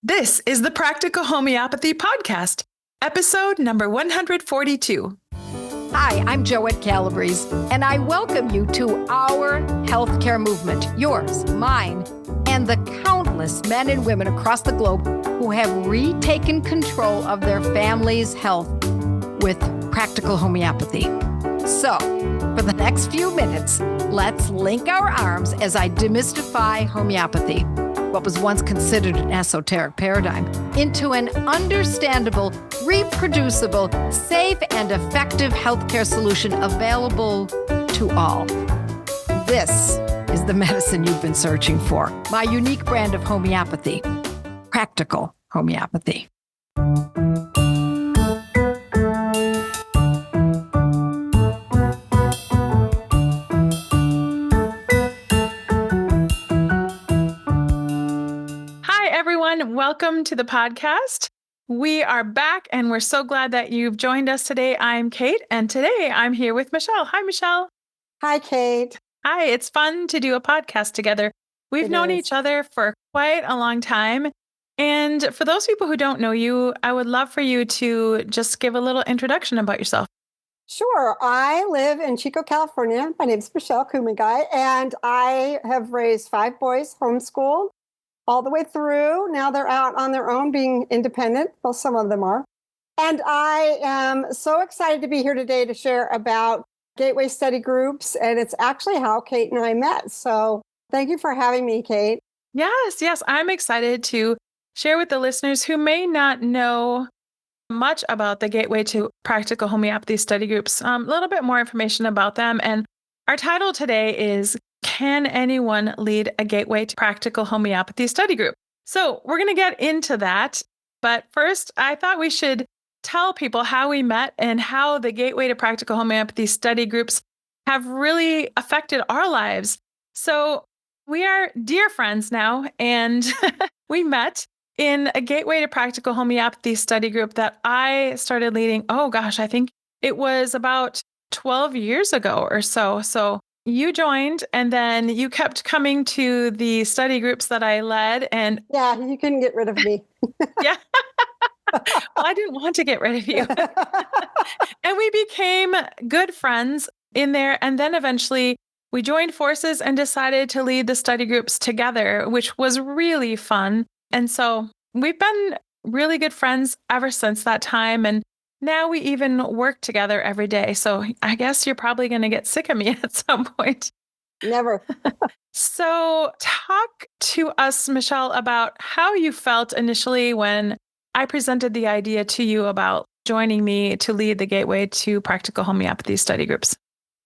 This is the Practical Homeopathy Podcast, episode number 142. Hi, I'm Joette Calabrese, and I welcome you to our healthcare movement, yours, mine, and the countless men and women across the globe who have retaken control of their family's health with practical homeopathy. So, for the next few minutes, let's link our arms as I demystify homeopathy, what was once considered an esoteric paradigm, into an understandable, reproducible, safe, and effective healthcare solution available to all. This is the medicine you've been searching for, my unique brand of homeopathy, practical homeopathy. Welcome to the podcast. We are back and we're so glad that you've joined us today. I'm Kate and today I'm here with Michele. Hi, Michele. Hi, Kate. Hi, it's fun to do a podcast together. We've known each other for quite a long time. And for those people who don't know you, I would love for you to just give a little introduction about yourself. Sure. I live in Chico, California. My name is Michele Kumagai, and I have raised 5 boys, homeschooled all the way through. Now they're out on their own being independent. Well, some of them are. And I am so excited to be here today to share about gateway study groups. And it's actually how Kate and I met. So thank you for having me, Kate. Yes. I'm excited to share with the listeners who may not know much about the Gateway to Practical Homeopathy study groups, a little bit more information about them. And our title today is, Can Anyone Lead a Gateway to Practical Homeopathy study group? So we're going to get into that. But first, I thought we should tell people how we met and how the Gateway to Practical Homeopathy study groups have really affected our lives. So we are dear friends now, and we met in a Gateway to Practical Homeopathy study group that I started leading. I think it was about 12 years ago or so. So you joined and then you kept coming to the study groups that I led. And yeah, you couldn't get rid of me. Yeah. Well, I didn't want to get rid of you. And we became good friends in there. And then eventually we joined forces and decided to lead the study groups together, which was really fun. And so we've been really good friends ever since that time. And now we even work together every day. So I guess you're probably going to get sick of me at some point. Never. So talk to us, Michele, about how you felt initially when I presented the idea to you about joining me to lead the Gateway to Practical Homeopathy study groups.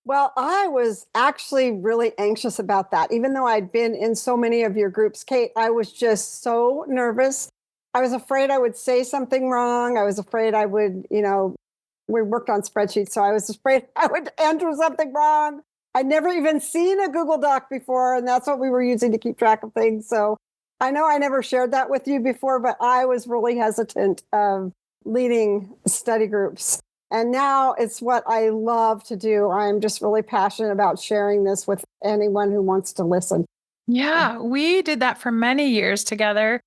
Well, I was actually really anxious about that. Even though I'd been in so many of your groups, Kate, I was just so nervous. I was afraid I would say something wrong. I was afraid I would, we worked on spreadsheets, so I was afraid I would enter something wrong. I'd never even seen a Google Doc before, and that's what we were using to keep track of things. So I know I never shared that with you before, but I was really hesitant of leading study groups. And now it's what I love to do. I'm just really passionate about sharing this with anyone who wants to listen. Yeah, we did that for many years together.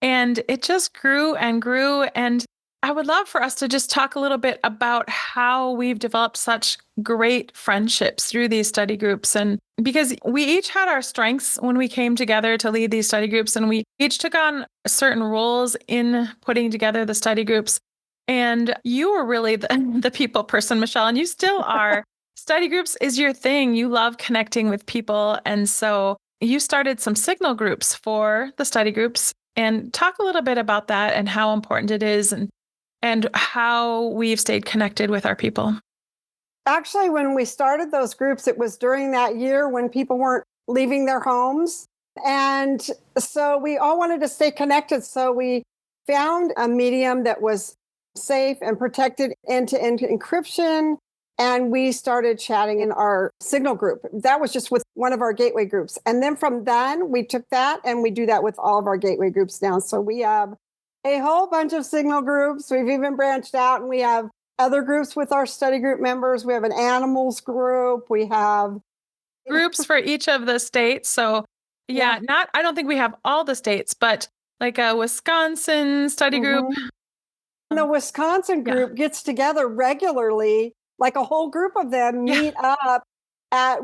And it just grew and grew. And I would love for us to just talk a little bit about how we've developed such great friendships through these study groups. And because we each had our strengths when we came together to lead these study groups, and we each took on certain roles in putting together the study groups. And you were really the people person, Michele, and you still are. Study groups is your thing. You love connecting with people. And so you started some signal groups for the study groups. And talk a little bit about that and how important it is and how we've stayed connected with our people. Actually, when we started those groups, it was during that year when people weren't leaving their homes. And so we all wanted to stay connected. So we found a medium that was safe and protected end-to-end encryption. And we started chatting in our signal group. That was just with one of our gateway groups. And then from then, we took that and we do that with all of our gateway groups now. So we have a whole bunch of signal groups. We've even branched out and we have other groups with our study group members. We have an animals group. We have groups for each of the states. So I don't think we have all the states, but like a Wisconsin study group. Mhm. And the Wisconsin Yeah. group gets together regularly, like a whole group of them Yeah. meet up at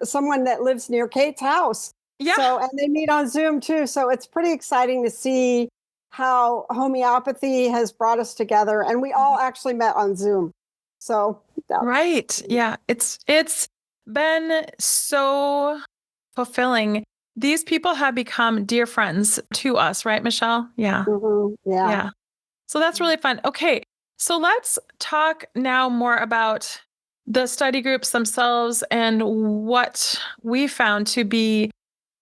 someone that lives near Kate's house. Yeah. So, and they meet on Zoom too. So it's pretty exciting to see how homeopathy has brought us together. And we all actually met on Zoom. So, Right. Yeah. It's been so fulfilling. These people have become dear friends to us, right, Michele? Yeah. yeah. Yeah. So that's really fun. Okay. So let's talk now more about the study groups themselves and what we found to be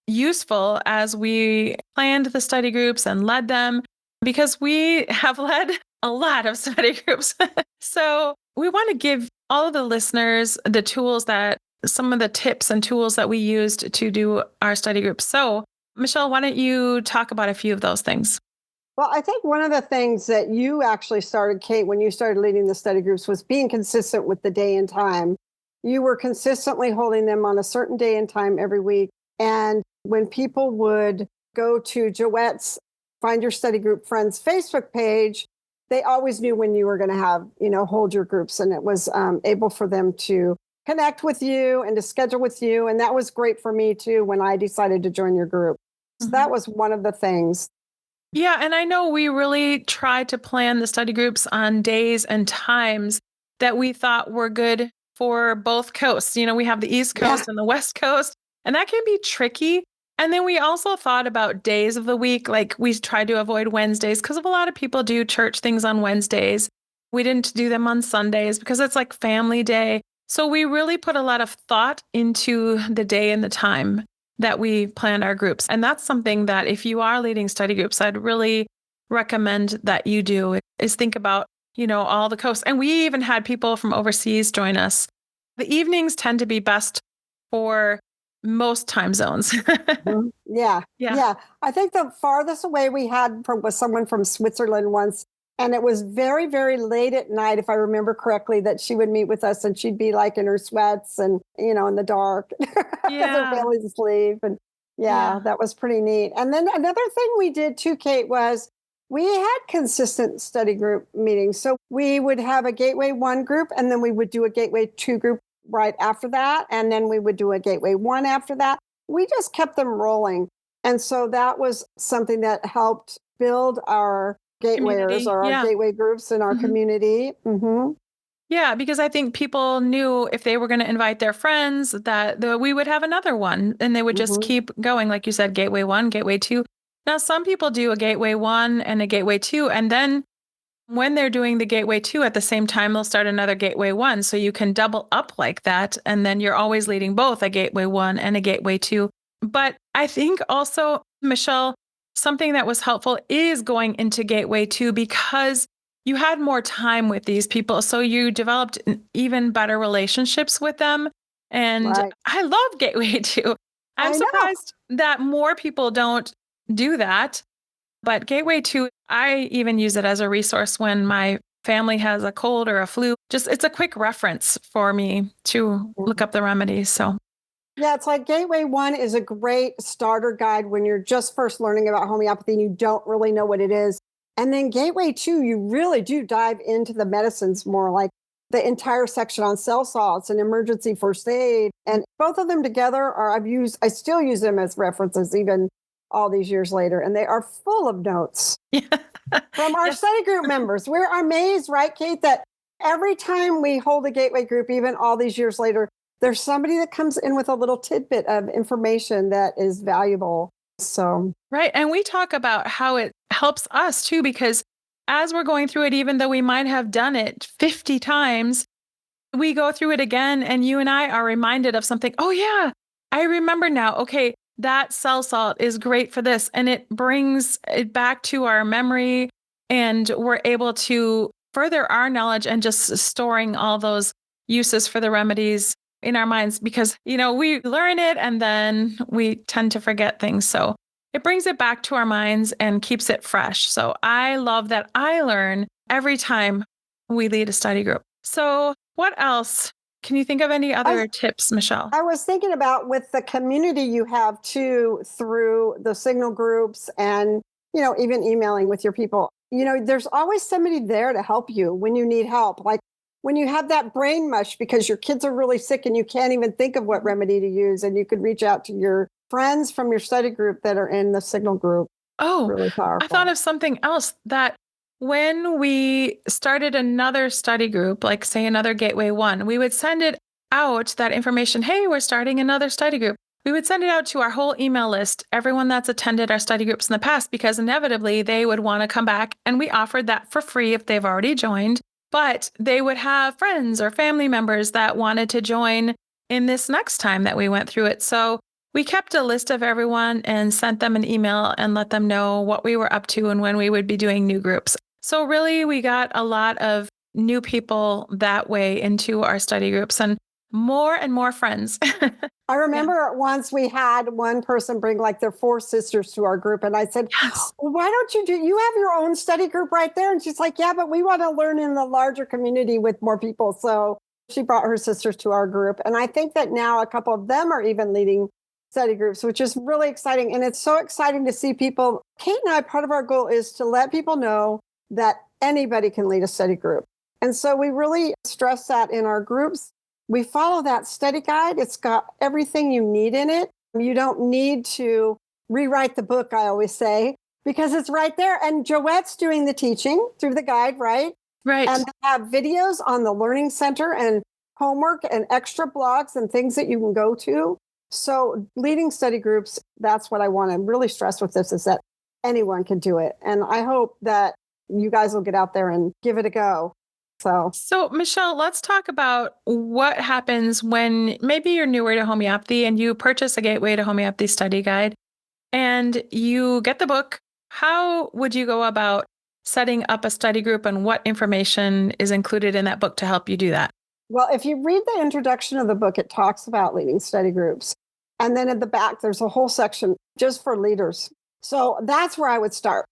useful as we planned the study groups and led them, because we have led a lot of study groups. So we want to give all of the listeners the tools that some of the tips and tools that we used to do our study groups. So, Michele, why don't you talk about a few of those things? Well, I think one of the things that you actually started, Kate, when you started leading the study groups was being consistent with the day and time. You were consistently holding them on a certain day and time every week. And when people would go to Joette's Find Your Study Group Friends Facebook page, they always knew when you were going to have, hold your groups. And it was able for them to connect with you and to schedule with you. And that was great for me too when I decided to join your group. So that was one of the things. Yeah, and I know we really tried to plan the study groups on days and times that we thought were good for both coasts. We have the East Coast and the West Coast, and that can be tricky. And then we also thought about days of the week, like we tried to avoid Wednesdays because of a lot of people do church things on Wednesdays. We didn't do them on Sundays because it's like family day. So we really put a lot of thought into the day and the time that we plan our groups. And that's something that if you are leading study groups, I'd really recommend that you do is think about, all the coasts. And we even had people from overseas join us. The evenings tend to be best for most time zones. Yeah. I think the farthest away we had was someone from Switzerland once. And it was very, very late at night, if I remember correctly, that she would meet with us and she'd be like in her sweats and, in the dark because her family's asleep. And that was pretty neat. And then another thing we did too, Kate, was we had consistent study group meetings. So we would have a Gateway 1 group and then we would do a Gateway 2 group right after that. And then we would do a Gateway 1 after that. We just kept them rolling. And so that was something that helped build our gatewayers or our gateway groups in our community. Yeah, because I think people knew if they were going to invite their friends that we would have another one and they would just keep going. Like you said, Gateway 1, Gateway 2. Now, some people do a Gateway 1 and a Gateway 2. And then when they're doing the Gateway 2 at the same time, they'll start another Gateway 1. So you can double up like that. And then you're always leading both a Gateway 1 and a Gateway 2. But I think also, Michele, something that was helpful is going into Gateway 2 because you had more time with these people. So you developed even better relationships with them. And I love Gateway 2. I'm surprised that more people don't do that. But Gateway 2, I even use it as a resource when my family has a cold or a flu. It's a quick reference for me to look up the remedies. So. Yeah, it's like Gateway 1 is a great starter guide when you're just first learning about homeopathy and you don't really know what it is. And then Gateway 2, you really do dive into the medicines more, like the entire section on cell salts and emergency first aid. And both of them together I still use them as references even all these years later. And they are full of notes from our study group members. We're amazed, right, Kate, that every time we hold a Gateway group, even all these years later, there's somebody that comes in with a little tidbit of information that is valuable. So, right. And we talk about how it helps us too, because as we're going through it, even though we might have done it 50 times, we go through it again and you and I are reminded of something. Oh yeah, I remember now. Okay, that cell salt is great for this. And it brings it back to our memory and we're able to further our knowledge and just storing all those uses for the remedies in our minds because, we learn it and then we tend to forget things. So it brings it back to our minds and keeps it fresh. So I love that I learn every time we lead a study group. So what else? Can you think of any other tips, Michele? I was thinking about with the community you have too through the signal groups and even emailing with your people. There's always somebody there to help you when you need help. Like when you have that brain mush because your kids are really sick and you can't even think of what remedy to use, and you could reach out to your friends from your study group that are in the Signal group. Oh, really powerful. I thought of something else, that when we started another study group, like say another Gateway 1, we would send it out, that information. Hey, we're starting another study group. We would send it out to our whole email list, everyone that's attended our study groups in the past, because inevitably they would want to come back. And we offered that for free if they've already joined, but they would have friends or family members that wanted to join in this next time that we went through it. So we kept a list of everyone and sent them an email and let them know what we were up to and when we would be doing new groups. So really, we got a lot of new people that way into our study groups and more friends. I remember once we had one person bring like their 4 sisters to our group. And I said, Yes. why don't you have your own study group right there? And she's like, yeah, but we want to learn in the larger community with more people. So she brought her sisters to our group. And I think that now a couple of them are even leading study groups, which is really exciting. And it's so exciting to see people. Kate and I, part of our goal is to let people know that anybody can lead a study group. And so we really stress that in our groups. We follow that study guide. It's got everything you need in it. You don't need to rewrite the book, I always say, because it's right there. And Joette's doing the teaching through the guide, right? Right. And they have videos on the Learning Center and homework and extra blogs and things that you can go to. So leading study groups, that's what I want to really stress with this, is that anyone can do it. And I hope that you guys will get out there and give it a go. So Michele, let's talk about what happens when maybe you're newer to homeopathy and you purchase a Gateway to Homeopathy study guide and you get the book. How would you go about setting up a study group, and what information is included in that book to help you do that? Well, if you read the introduction of the book, it talks about leading study groups. And then at the back, there's a whole section just for leaders. So that's where I would start.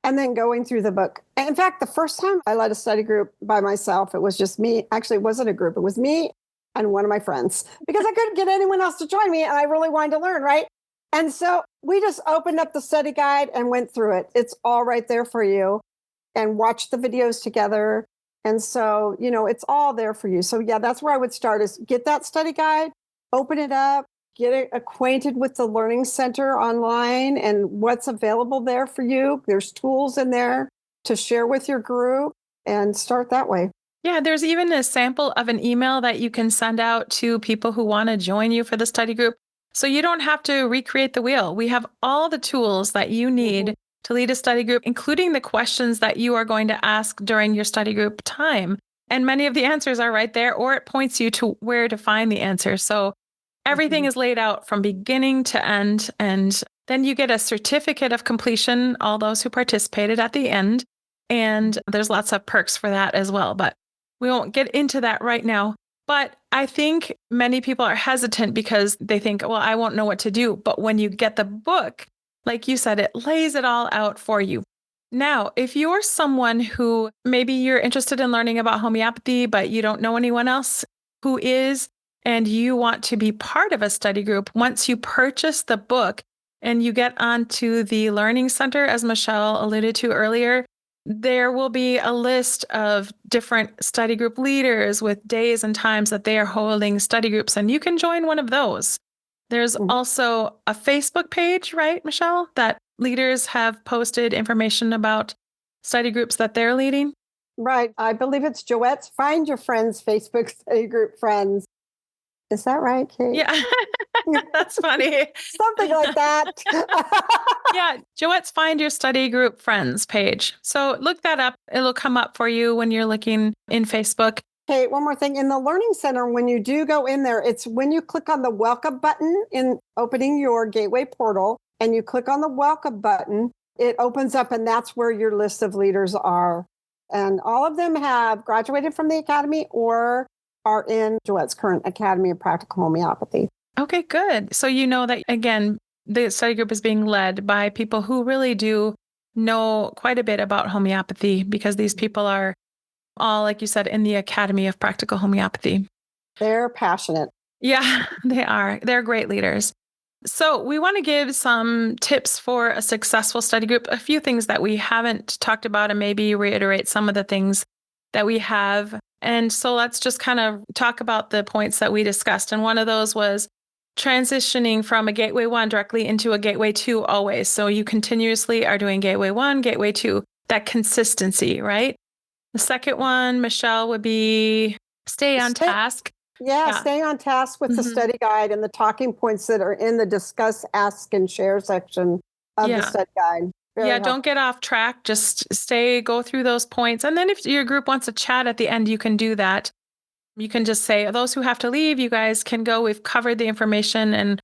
And then going through the book. And in fact, the first time I led a study group by myself, it was just me. Actually, it wasn't a group. It was me and one of my friends, because I couldn't get anyone else to join me. And I really wanted to learn, right? And so we just opened up the study guide and went through it. It's all right there for you, and watched the videos together. And so, it's all there for you. So yeah, that's where I would start, is get that study guide, open it up, get acquainted with the Learning Center online and what's available there for you. There's tools in there to share with your group, and start that way. Yeah, there's even a sample of an email that you can send out to people who want to join you for the study group. So you don't have to recreate the wheel. We have all the tools that you need to lead a study group, including the questions that you are going to ask during your study group time. And many of the answers are right there, or it points you to where to find the answer. So everything is laid out from beginning to end. And then you get a certificate of completion, all those who participated at the end. And there's lots of perks for that as well. But we won't get into that right now. But I think many people are hesitant because they think, well, I won't know what to do. But when you get the book, like you said, it lays it all out for you. Now, if you're someone who maybe you're interested in learning about homeopathy, but you don't know anyone else who is, and you want to be part of a study group, once you purchase the book and you get onto the Learning Center, as Michele alluded to earlier, there will be a list of different study group leaders with days and times that they are holding study groups, and you can join one of those. There's also a Facebook page, right, Michele, that leaders have posted information about study groups that they're leading? Right. I believe it's Joette's Find Your Friends Facebook study group friends. Is that right, Kate? Yeah, that's funny. Something like that. Yeah, Joette's Find Your Study Group Friends page. So look that up. It'll come up for you when you're looking in Facebook. Kate, one more thing. In the Learning Center, when you do go in there, it's when you click on the welcome button in opening your Gateway portal, and you click on the welcome button, it opens up, and that's where your list of leaders are. And all of them have graduated from the Academy or are in Joette's current Academy of Practical Homeopathy. Okay, good. So you know that, again, the study group is being led by people who really do know quite a bit about homeopathy, because these people are all, like you said, in the Academy of Practical Homeopathy. They're passionate. Yeah, they are. They're great leaders. So we want to give some tips for a successful study group, a few things that we haven't talked about, and maybe reiterate some of the things that we have. And so let's just kind of talk about the points that we discussed. And one of those was transitioning from a Gateway 1 directly into a Gateway 2 always. So you continuously are doing Gateway 1, Gateway 2, that consistency, right? The second one, Michele, would be stay on task. Yeah, stay on task with the study guide and the talking points that are in the discuss, ask, and share section of the study guide. Very helpful. Don't get off track. Just go through those points. And then if your group wants to chat at the end, you can do that. You can just say, those who have to leave, you guys can go. We've covered the information. And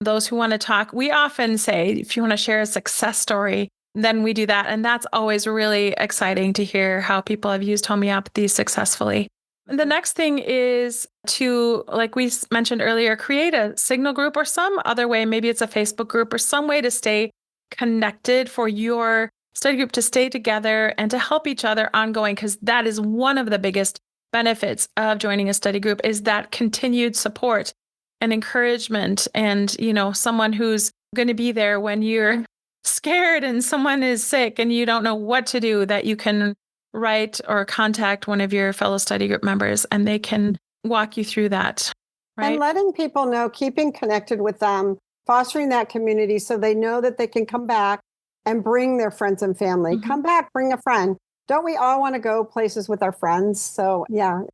those who want to talk, we often say, if you want to share a success story, then we do that. And that's always really exciting to hear how people have used homeopathy successfully. And the next thing is to, like we mentioned earlier, create a signal group or some other way. Maybe it's a Facebook group or some way to stay connected for your study group to stay together and to help each other ongoing, because that is one of the biggest benefits of joining a study group, is that continued support and encouragement and, someone who's going to be there when you're scared and someone is sick and you don't know what to do, that you can write or contact one of your fellow study group members and they can walk you through that. Right? And letting people know, keeping connected with them, fostering that community so they know that they can come back and bring their friends and family. Come back, bring a friend. Don't we all want to go places with our friends? So yeah,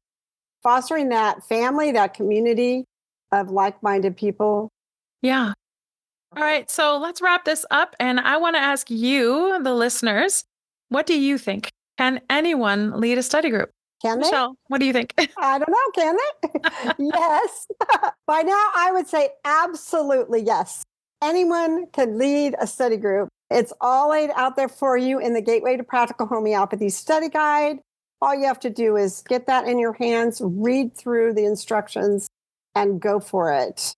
fostering that family, that community of like-minded people. Yeah. All right. So let's wrap this up. And I want to ask you, the listeners, what do you think? Can anyone lead a study group? Can they? Michele, what do you think? I don't know. Can they? Yes. By now, I would say absolutely yes. Anyone can lead a study group. It's all laid out there for you in the Gateway to Practical Homeopathy study guide. All you have to do is get that in your hands, read through the instructions, and go for it.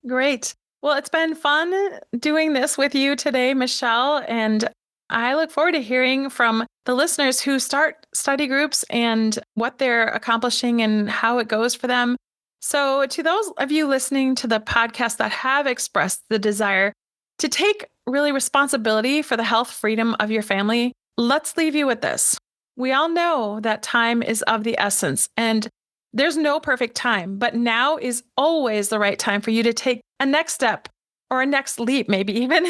Great. Well, it's been fun doing this with you today, Michele, and I look forward to hearing from the listeners who start study groups and what they're accomplishing and how it goes for them. So to those of you listening to the podcast that have expressed the desire to take really responsibility for the health freedom of your family, let's leave you with this. We all know that time is of the essence and there's no perfect time, but now is always the right time for you to take a next step or a next leap, maybe even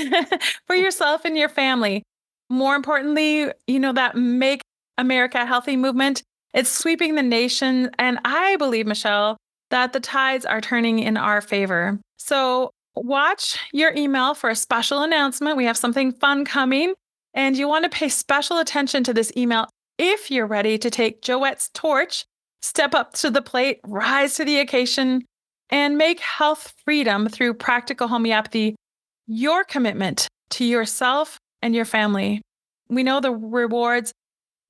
for yourself and your family. More importantly, that Make America Healthy movement, it's sweeping the nation. And I believe, Michele, that the tides are turning in our favor. So watch your email for a special announcement. We have something fun coming, and you want to pay special attention to this email if you're ready to take Joette's torch, step up to the plate, rise to the occasion, and make health freedom through practical homeopathy your commitment to yourself and your family. We know the rewards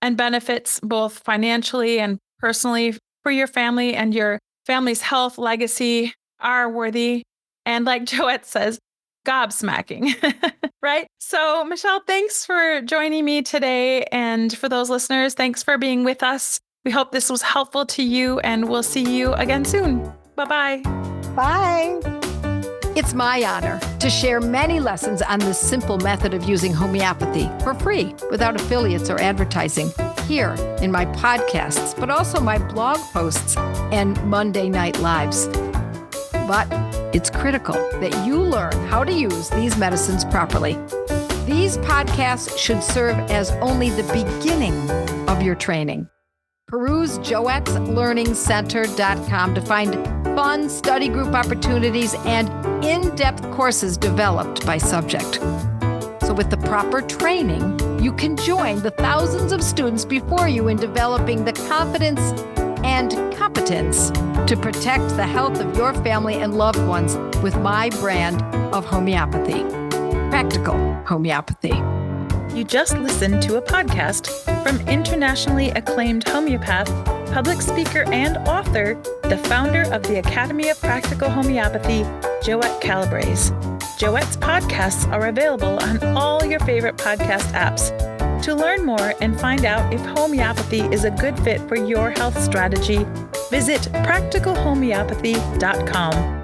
and benefits, both financially and personally, for your family and your family's health legacy are worthy. And like Joette says, gobsmacking, right? So Michele, thanks for joining me today. And for those listeners, thanks for being with us. We hope this was helpful to you, and we'll see you again soon. Bye-bye. Bye. It's my honor to share many lessons on this simple method of using homeopathy for free without affiliates or advertising here in my podcasts, but also my blog posts and Monday Night Lives. But it's critical that you learn how to use these medicines properly. These podcasts should serve as only the beginning of your training. Peruse joetteslearningcenter.com to find fun study group opportunities and in-depth courses developed by subject. So with the proper training, you can join the thousands of students before you in developing the confidence and competence to protect the health of your family and loved ones with my brand of homeopathy, Practical Homeopathy. You just listened to a podcast from internationally acclaimed homeopath, public speaker, and author, the founder of the Academy of Practical Homeopathy, Joette Calabrese. Joette's podcasts are available on all your favorite podcast apps. To learn more and find out if homeopathy is a good fit for your health strategy, visit practicalhomeopathy.com.